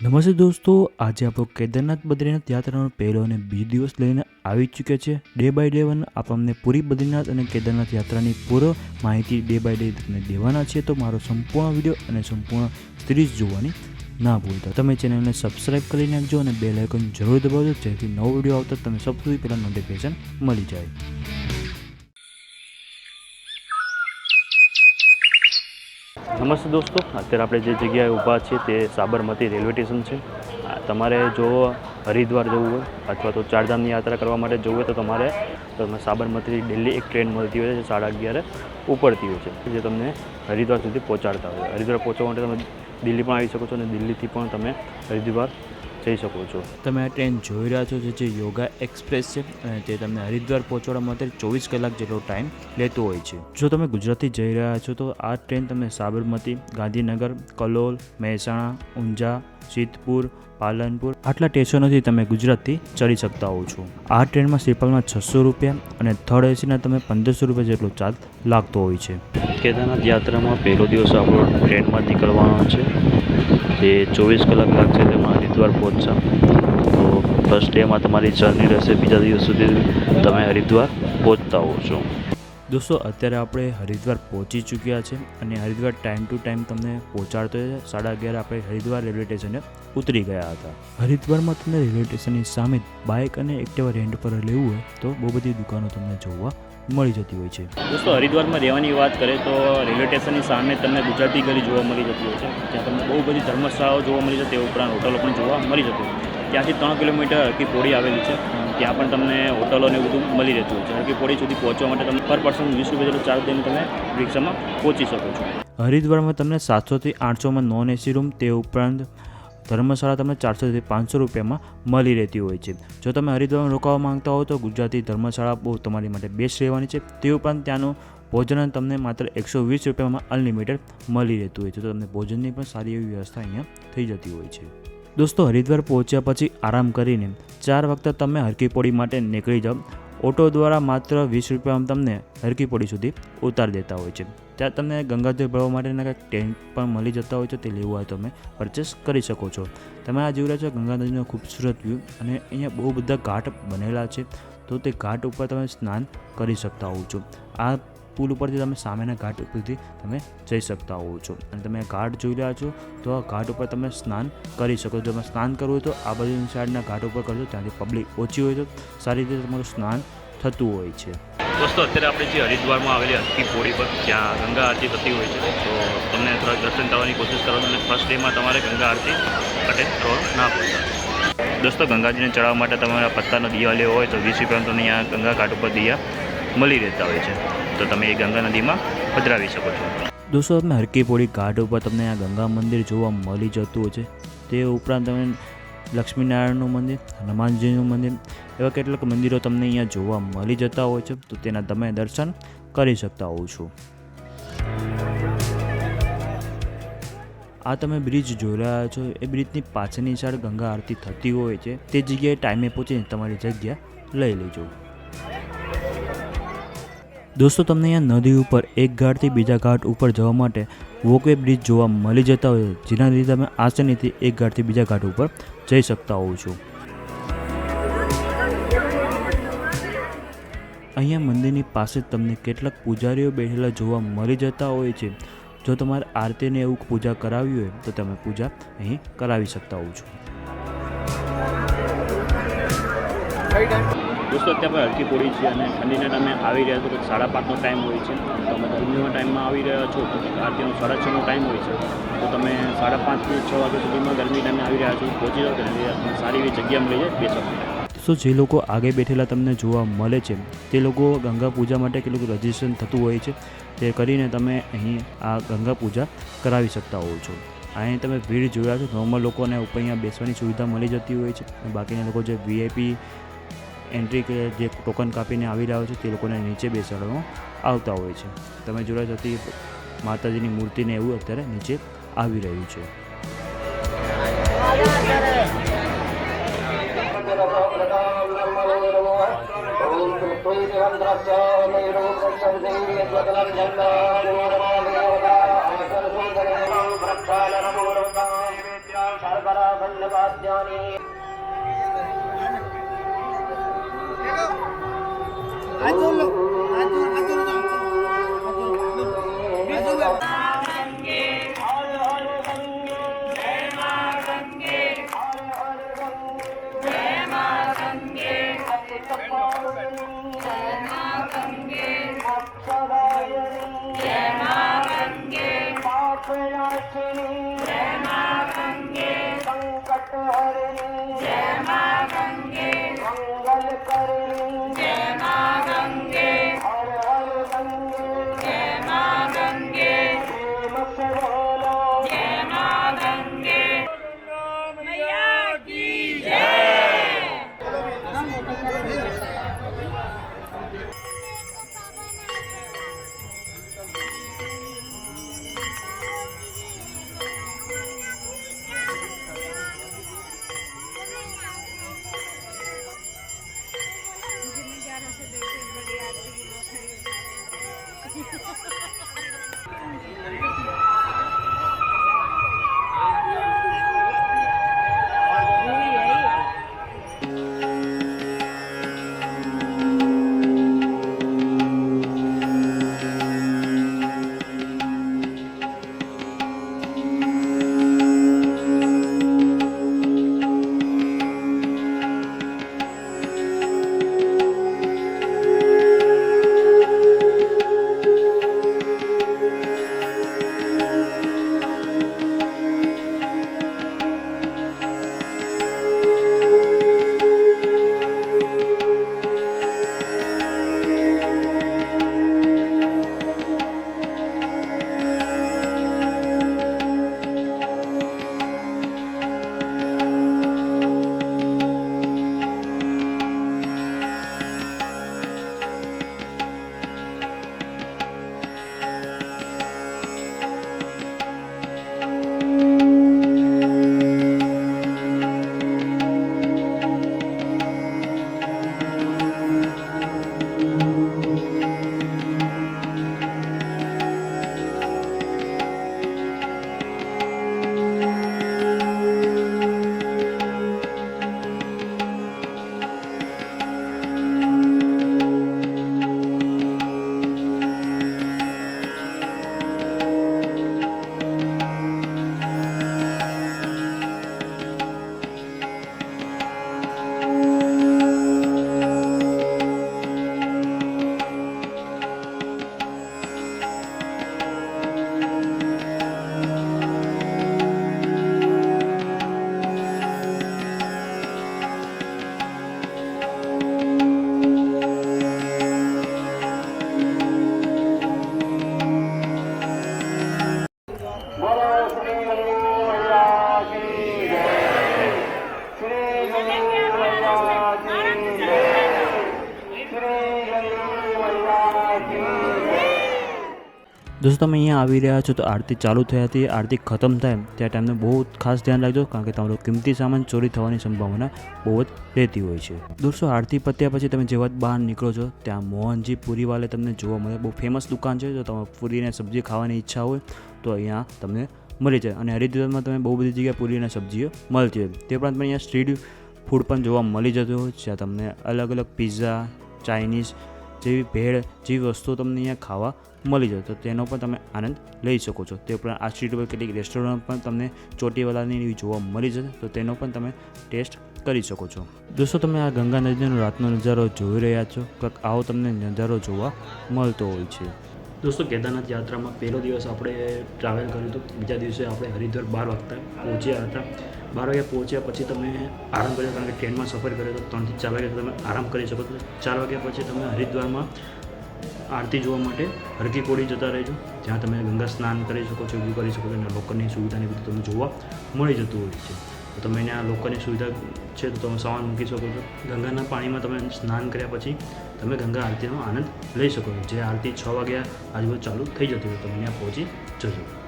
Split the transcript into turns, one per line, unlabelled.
નમસ્તે દોસ્તો, આજે આપણો કેદારનાથ બદ્રીનાથ યાત્રાનો પહેલો અને બીજો દિવસ લઈને આવી ચૂક્યો છે. ડે બાય ડે વન આપણને પૂરી બદ્રીનાથ અને કેદારનાથ યાત્રાની પૂરો માહિતી ડે બાય ડે તમને દેવાના છે. તો મારો સંપૂર્ણ વિડીયો અને સંપૂર્ણ સિરીઝ જોવાની ના ભૂલતા. તમે ચેનલને સબસ્ક્રાઈબ કરી નાખજો અને બેલ આઇકન જરૂર દબાવજો, જેથી નવો વિડીયો આવતા તમને સૌથી પહેલાં નોટિફિકેશન મળી જાય. નમસ્તે દોસ્તો, અત્યારે આપણે જે જગ્યાએ ઊભા છીએ તે સાબરમતી રેલવે સ્ટેશન છે. તમારે જો હરિદ્વાર જવું હોય અથવા તો ચારધામની યાત્રા કરવા માટે જવું હોય તો તમે સાબરમતીથી દિલ્હી એક ટ્રેન મળતી હોય છે, 11:30 ઉપડતી હોય છે, જે તમને હરિદ્વાર સુધી પહોંચાડતા હોય. હરિદ્વાર પહોંચવા માટે તમે દિલ્હી પણ આવી શકો છો અને દિલ્હીથી પણ તમે હરિદ્વાર જઈ શકો છો. તમે આ ટ્રેન જોઈ રહ્યા છો જે યોગા એક્સપ્રેસ છે અને તે તમને હરિદ્વાર પહોંચવા માટે 24 કલાક જેટલો ટાઈમ લેતો હોય છે. જો તમે ગુજરાતથી જઈ રહ્યા છો તો આ ટ્રેન તમને સાબરમતી, ગાંધીનગર, કલોલ, મહેસાણા, ઊંઝા, સિદ્ધપુર, પાલનપુર આટલા સ્ટેશનોથી તમે ગુજરાતથી ચડી શકતા હો છો. આ ટ્રેનમાં સ્લીપરમાં 600 રૂપિયા અને થર્ડ એસીના તમે 1500 રૂપિયા જેટલો ચાર્જ લાગતો હોય છે. કેદારનાથ યાત્રામાં પહેલો દિવસ આપણો ટ્રેનમાં નીકળવાનો છે. તે 24 કલાક લાગશે તેમાં હરિદ્વાર પહોંચતા. તો ફર્સ્ટ ડેમાં તમારી જર્ની રહેશે, બીજા દિવસ સુધી તમે હરિદ્વાર પહોંચતા હો છો. દોસ્તો, અત્યારે આપણે હરિદ્વાર પહોંચી ચૂક્યા છે અને હરિદ્વાર ટાઈમ ટુ ટાઈમ તમને પહોંચાડતો હોય છે. 11:30 આપણે હરિદ્વાર રેલવે સ્ટેશને ઉતરી ગયા હતા. હરિદ્વારમાં તમને રેલવે સ્ટેશનની સામે બાઇક અને એક્ટિવા રેન્ટ પર લેવું હોય તો બહુ બધી દુકાનો તમને જોવા મળી જતી હોય છે. દોસ્તો, હરિદ્વારમાં રહેવાની વાત કરીએ તો રેલવે સ્ટેશનની સામે તમને ગુજરાતી ગલી જોવા મળી જતી હોય છે. ત્યાં તમને બહુ બધી ધર્મશાળાઓ જોવા મળી જતી, તે ઉપરાંત હોટલો પણ જોવા મળી જતી હોય. ત્યાંથી 3 કિલોમીટર હરકી પોળી આવેલી છે. ત્યાં પણ તમને હોટલો ને બધું મળી રહેતું હોય છે. હરકી પોળી સુધી પહોંચવા માટે તમે પર પર્સન 20 રૂપિયા જેટલો ચાર્જ દઈને તમે રિક્ષામાં પહોંચી શકો છો. હરિદ્વારમાં તમને 700થી 800માં નોન એસી રૂમ, તે ઉપરાંત ધર્મશાળા તમને 400થી 500 રૂપિયામાં મળી રહેતી હોય છે. જો તમે હરિદ્વારમાં રોકાવા માંગતા હો તો ગુજરાતી ધર્મશાળા બહુ તમારી માટે બેસ્ટ રહેવાની છે. તે ઉપરાંત ત્યાંનું ભોજન તમને માત્ર 120 રૂપિયામાં અનલિમિટેડ મળી રહેતું હોય છે. તો તમને ભોજનની પણ સારી એવી વ્યવસ્થા અહીંયા થઈ જતી હોય છે. દોસ્તો, હરિદ્વાર પહોંચ્યા પછી આરામ કરીને 4 વખત તમે હરકી પોળી માટે નીકળી જાઓ. ઓટો દ્વારા માત્ર 20 રૂપિયામાં તમને હરકી પોળી સુધી ઉતારી દેતા હોય છે. ત્યાં તમને ગંગાજળ ભરવા માટેના કંઈક ટેન્ટ પણ મળી જતા હોય છે, તે લેવું હોય તો તમે પરચેસ કરી શકો છો. તમે આ જોઈ રહ્યા છો ગંગા નદીનો ખૂબસૂરત વ્યૂ અને અહીંયા બહુ બધા ઘાટ બનેલા છે. તો તે ઘાટ ઉપર તમે સ્નાન કરી શકતા હો છો. આ પુલ ઉપરથી તમે સામેના ઘાટ ઉપરથી તમે જઈ શકતા હો છો અને તમે ઘાટ જોઈ રહ્યા છો તો આ ઘાટ ઉપર તમે સ્નાન કરી શકો છો. તમે સ્નાન કરવું હોય તો આ બાજુની સાઈડના ઘાટ ઉપર કરજો, ત્યાંથી પબ્લિક ઓછી હોય તો સારી રીતે તમારું સ્નાન થતું હોય છે. દોસ્તો, અત્યારે આપણે જે હરિદ્વારમાં આવેલી હરકી પોળી પર ત્યાં ગંગા આરતી થતી હોય છે, તો તમને થોડાક દર્શન કરવાની કોશિશ કરો અને ફર્સ્ટ ડેમાં તમારે ગંગા આરતી અટેન્ડ કરવા ના પડતા. દોસ્તો, ગંગાજીને ચડાવવા માટે તમારા પત્તાનો દિયા લેવો હોય તો 20 રૂપિયામાં તમને અહીંયા ગંગા ઘાટ ઉપર દિયા મળી રહેતા હોય છે, તો તમે એ ગંગા નદીમાં પધરાવી શકો છો. દોસ્તો, તમે હરકી પોળી ઘાટ ઉપર તમને આ ગંગા મંદિર જોવા મળી જતું હોય છે. તે ઉપરાંત તમે લક્ષ્મીનારાયણનું મંદિર, હનુમાનજીનું મંદિર એવા કેટલાક મંદિરો તમને અહીંયા જોવા મળી જતા હોય છે, તો તેના તમે દર્શન કરી શકતા હો છો. આ તમે બ્રિજ જોઈ રહ્યા છો, એ બ્રિજની પાછળની સાઈડ ગંગા આરતી થતી હોય છે. તે જગ્યાએ ટાઈમે પહોંચીને તમારી જગ્યા લઈ લેજો. દોસ્તો, તમને અહીંયા નદી ઉપર એક ઘાટથી બીજા ઘાટ ઉપર જવા માટે વોકવે બ્રિજ જોવા મળી જતા હોય, જેના લીધે તમે આસાનીથી એક ઘાટથી બીજા ઘાટ ઉપર જઈ શકતા હો છો. અહીંયા મંદિરની પાસે તમને કેટલાક પૂજારીઓ બેઠેલા જોવા મળી જતા હોય છે. જો તમારે આરતીને એવું પૂજા કરાવી હોય તો તમે પૂજા અહીં કરાવી શકતા હો છો. દોસ્તો, અત્યારે હરકી પોળી છે અને ઠંડીના ટાઈમે આવી રહ્યા છો તો 5:30નો ટાઈમ હોય છે. તમે ગરમીના ટાઈમમાં આવી રહ્યા છો તો આરતીનો 6:30નો ટાઈમ હોય છે, તો તમે 5:30થી 6 વાગ્યા સુધીમાં ગરમી ટાઈમે આવી રહ્યા છો પહોંચી જાઓ, તો સારી એવી જગ્યા મળી જાય બેસવા. તો જે લોકો આગળ બેઠેલા તમને જોવા મળે છે તે લોકો ગંગા પૂજા માટે કેટલું રજિસ્ટ્રેશન થતું હોય છે, તે કરીને તમે અહીં આ ગંગા પૂજા કરાવી શકતા હો છો. અહીં તમે ભીડ જોયા છો, નોર્મલ લોકોને ઉપર અહીંયા બેસવાની સુવિધા મળી જતી હોય છે અને બાકીના લોકો જે VIP એન્ટ્રી કે જે ટોકન કાપીને આવી રહ્યા છે તે લોકોને નીચે બેસાડવામાં આવતા હોય છે. તમે જોયા જતી માતાજીની મૂર્તિને એવું અત્યારે નીચે આવી રહ્યું છે. દોસ્તો તમે અહીંયા આવી રહ્યા છો તો આરતી ચાલુ થઈ હતી, આરતી ખતમ થાય ત્યાં ટાઈમને બહુ ખાસ ધ્યાન રાખજો, કારણ કે તમારો કિંમતી સામાન ચોરી થવાની સંભાવના બહુ જ રહેતી હોય છે. દોસ્તો આરતી પત્યા પછી તમે જેવા જ બહાર નીકળો છો ત્યાં મોહનજી પૂરીવાલે તમને જોવા મળે. બહુ ફેમસ દુકાન છે. જો તમે પૂરીને સબ્જી ખાવાની ઈચ્છા હોય તો અહીંયા તમને મળી જાય. અને હરિદ્વારમાં તમે બહુ બધી જગ્યાએ પૂરી અને સબ્જીઓ મળતી હોય. તે ઉપરાંત અહીંયા સ્ટ્રીટ ફૂડ પણ જોવા મળી જતું હોય, જ્યાં તમને અલગ અલગ પિઝા, ચાઇનીઝ જેવી ભેળ જેવી વસ્તુઓ તમને અહીંયા ખાવા મળી જાય, તો તેનો પણ તમે આનંદ લઈ શકો છો. તે ઉપરાંત આ સ્ટ્રીટ ઉપર કેટલીક રેસ્ટોરન્ટ પણ તમને ચોટીવાલાની જોવા મળી જશે, તો તેનો પણ તમે ટેસ્ટ કરી શકો છો. દોસ્તો તમે આ ગંગા નદીનો રાતનો નજારો જોઈ રહ્યા છો, કંઈક આવો તમને નજારો જોવા મળતો હોય છે. દોસ્તો કેદારનાથ યાત્રામાં પહેલો દિવસ આપણે ટ્રાવેલ કર્યું હતું. બીજા દિવસે આપણે હરિદ્વાર 12 વાગતા પહોંચ્યા હતા. 12 વાગ્યા પહોંચ્યા પછી તમે આરામ કર્યો, કારણ કે ટ્રેનમાં સફર કર્યો તો 3 થી 4 વાગ્યા તમે આરામ કરી શકો છો. 4 વાગ્યા પછી તમે હરિદ્વારમાં આરતી જોવા માટે હરકી કોડી જતા રહેજો, જ્યાં તમે ગંગા સ્નાન કરી શકો છો, એવું કરી શકો છો. અને લોકરની સુવિધાને બધું તમને જોવા મળી જતું હોય છે. તો તમે ત્યાં લોકરની સુવિધા છે તો તમે સામાન મૂકી શકો છો. ગંગાના પાણીમાં તમે સ્નાન કર્યા પછી તમે ગંગા આરતીનો આનંદ લઈ શકો છો. જે આરતી 6 વાગ્યા આજુબાજુ ચાલુ થઈ જતી હોય, તમે ત્યાં પહોંચી જજો.